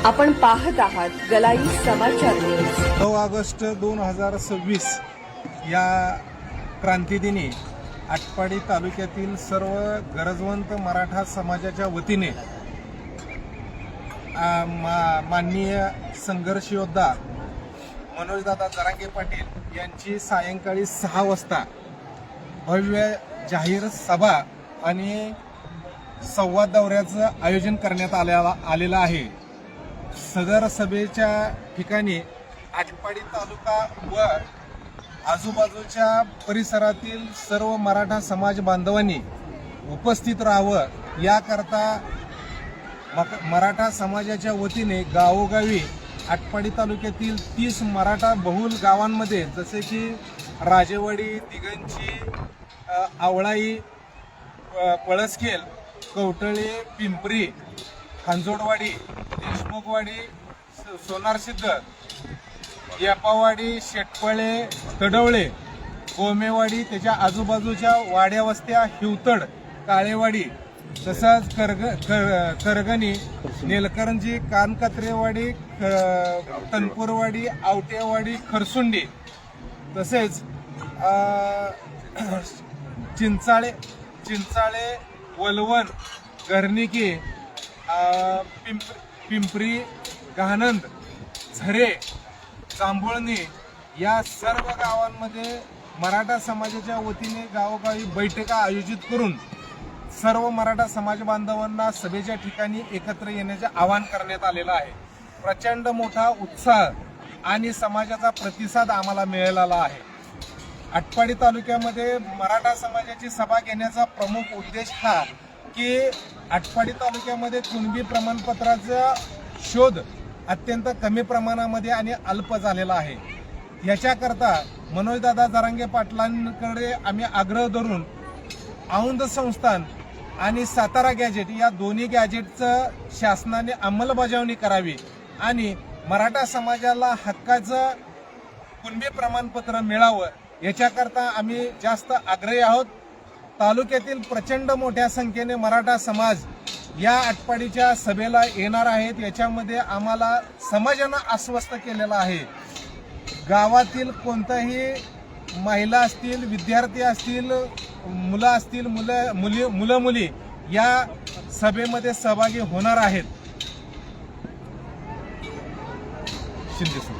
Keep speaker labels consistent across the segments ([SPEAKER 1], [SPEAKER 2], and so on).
[SPEAKER 1] आपण पाहत आहात गलाई समाचार न्यूज।
[SPEAKER 2] 9 ऑगस्ट 2026 या क्रांतीदिनी आटपाडी तालुक्यातील सर्व गरजवंत मराठा समाजाच्या वतीने माननीय संघर्ष योद्धा मनोजदादा जरांगे पाटील यांची सायंकाळी 6 वाजता भव्य जाहीर सभा आणि संवाद दौऱ्याचं आयोजन करण्यात आलेलं आहे। सदर सभेच्या ठिकाणी आटपाडी तालुका व आजूबाजूच्या परिसरातील सर्व मराठा समाज बांधवांनी उपस्थित राहावं याकरता मराठा समाजाच्या वतीने गावोगावी आटपाडी तालुक्यातील 30 मराठा बहुल गावांमध्ये जसे की राजेवाडी, दिगंची, आवळाई, पळसखेल, कवटळे, पिंपरी, खांजोडवाडी, देशमुखवाडी, सोनारसिद्ध, यापावाडी, शेटपळे, तडवळे, कोमेवाडी, त्याच्या आजूबाजूच्या वाड्या वस्त्या, हिवतड, काळेवाडी, तसंच करगणी, नेलकरंजी, कानकात्रेवाडी, तनपूरवाडी, आवटेवाडी, खरसुंडी, तसेच चिंचाळे, वलवण, गर्निकी, पिंपरी, गहानंद, झरे, जांभुळणी या सर्व गावांमध्ये मराठा समाजाच्या वतीने गावोगावी बैठका आयोजित करून सर्व मराठा समाज बांधवांना सभेच्या ठिकाणी एकत्र येण्याचे आवाहन करण्यात आलेलं आहे। प्रचंड मोठा उत्साह आणि समाजाचा प्रतिसाद आम्हाला मिळालेला आहे। आटपाडी तालुक्यामध्ये मराठा समाजाची सभा घेण्याचा प्रमुख उद्देश हा की आटपाडी तालुक्यामध्ये कुणबी प्रमाणपत्राचा शोध अत्यंत कमी प्रमाणामध्ये आणि अल्प झालेला आहे। याच्याकरता मनोजदादा जरांगे पाटलांकडे आम्ही आग्रह धरून औंध संस्थान आणि सातारा गॅजेट या दोन्ही गॅजेटचं शासनाने अंमलबजावणी करावी आणि मराठा समाजाला हक्काचं कुणबी प्रमाणपत्र मिळावं याच्याकरता आम्ही जास्त आग्रही आहोत। तालुक्यातील प्रचंड मोठ्या संख्येने मराठा समाज या आटपाडीच्या सभेला येणार आहेत। याच्यामध्ये आम्हाला समाजानं आश्वस्त केलेलं आहे। गावातील कोणताही महिला असतील, विद्यार्थी असतील, मुलं असतील, मुलं-मुली या सभेमध्ये सहभागी होणार आहेत। शिंदे सर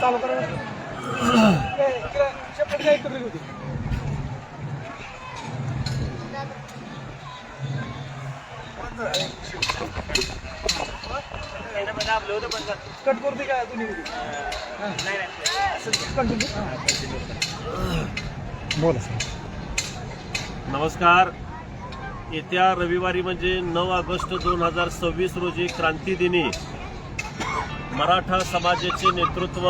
[SPEAKER 2] चालू करा। कट करते का तुम्ही? बोला।
[SPEAKER 3] नमस्कार। येत्या रविवारी म्हणजे 9 ऑगस्ट 2026 रोजी क्रांतीदिनी मराठा समाजाचे नेतृत्व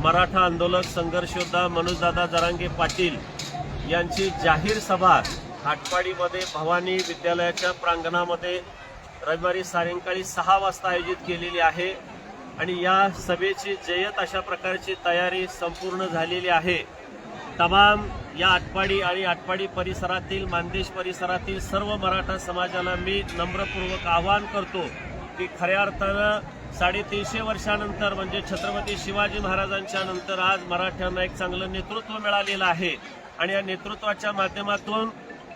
[SPEAKER 3] मराठा आंदोलक संघर्ष योद्धा मनोजदादा जरांगे पाटील यांची जाहीर सभा आटपाडीमध्ये भवानी विद्यालयाच्या प्रांगणामध्ये रविवारी सायंकाळी 6 वाजता आयोजित केलेली आहे आणि या सभेची जय्यत अशा प्रकारची तयारी संपूर्ण झालेली आहे। तमाम या आटपाडी आणि आटपाडी परिसरातील, मानदेश परिसरातील सर्व मराठा समाजाला मी नम्रपूर्वक आवाहन करतो की खऱ्या अर्थानं 350 वर्षानंतर म्हणजे छत्रपती शिवाजी महाराजांच्या नंतर आज मराठ्यांना एक चांगलं नेतृत्व मिळालेलं आहे आणि या नेतृत्वाच्या माध्यमातून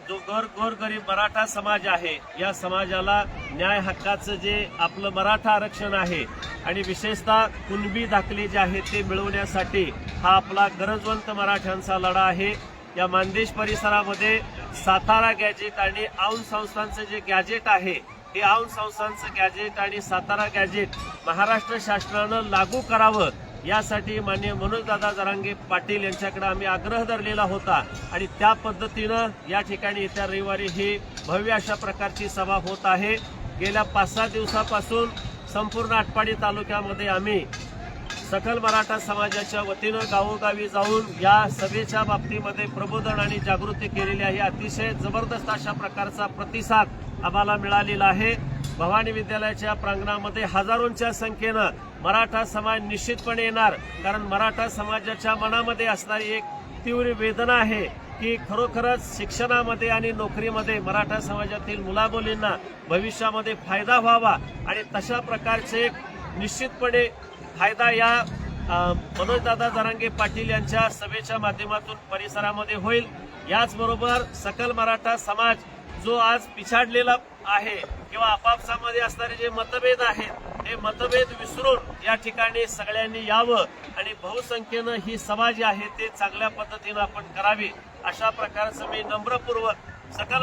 [SPEAKER 3] जो गोरगरीब मराठा समाज आहे या समाजाला न्याय हक्काचं जे आपलं मराठा आरक्षण आहे आणि विशेषतः कुणबी दाखले जे आहेत ते मिळवण्यासाठी हा आपला गरजवंत मराठ्यांचा लढा आहे। या मानदेश परिसरामध्ये सातारा गॅजेट आणि औंध संस्थांचं जे गॅजेट आहे हे औंध संस्थांचं गॅजेट आणि सातारा गॅजेट महाराष्ट्र शासनानं लागू करावं यासाठी माननीय मनोजदादा जरांगे पाटील यांच्याकडे आम्ही आग्रह धरलेला होता आणि त्या पद्धतीनं या ठिकाणी येत्या रविवारी ही भव्य अशा प्रकारची सभा होत आहे। गेल्या 5-6 दिवसापासून संपूर्ण आटपाडी तालुक्यामध्ये आम्ही सकल मराठा समाजाच्या वतीनं गावोगावी जाऊन या सभेच्या बाबतीमध्ये प्रबोधन आणि जागृती केलेली आहे। अतिशय जबरदस्त अशा प्रकारचा प्रतिसाद आम्हाला मिळालेला आहे। भवानी विद्यालयाच्या प्रांगणामध्ये हजारोंच्या संख्येनं मराठा समाज निश्चितपणे येणार, कारण मराठा समाजाच्या मनामध्ये असणारी एक तीव्र वेदना आहे की खरोखरच शिक्षणामध्ये आणि नोकरीमध्ये मराठा समाजातील मुलामुलींना भविष्यामध्ये फायदा व्हावा आणि तशा प्रकारचे निश्चितपणे फायदा या मनोजदादा जरांगे पाटील यांच्या सभेच्या माध्यमातून परिसरामध्ये होईल। याचबरोबर सकल मराठा समाज जो आज पिछाडलेला आहे किंवा आपापसामध्ये असणारे जे मतभेद आहेत हे मतभेद विसरून या ठिकाणी सगळ्यांनी यावं आणि बहुसंख्येनं ही सभा जी आहे ते चांगल्या पद्धतीनं आपण करावी, अशा प्रकारचं मी नम्रपूर्वक सकल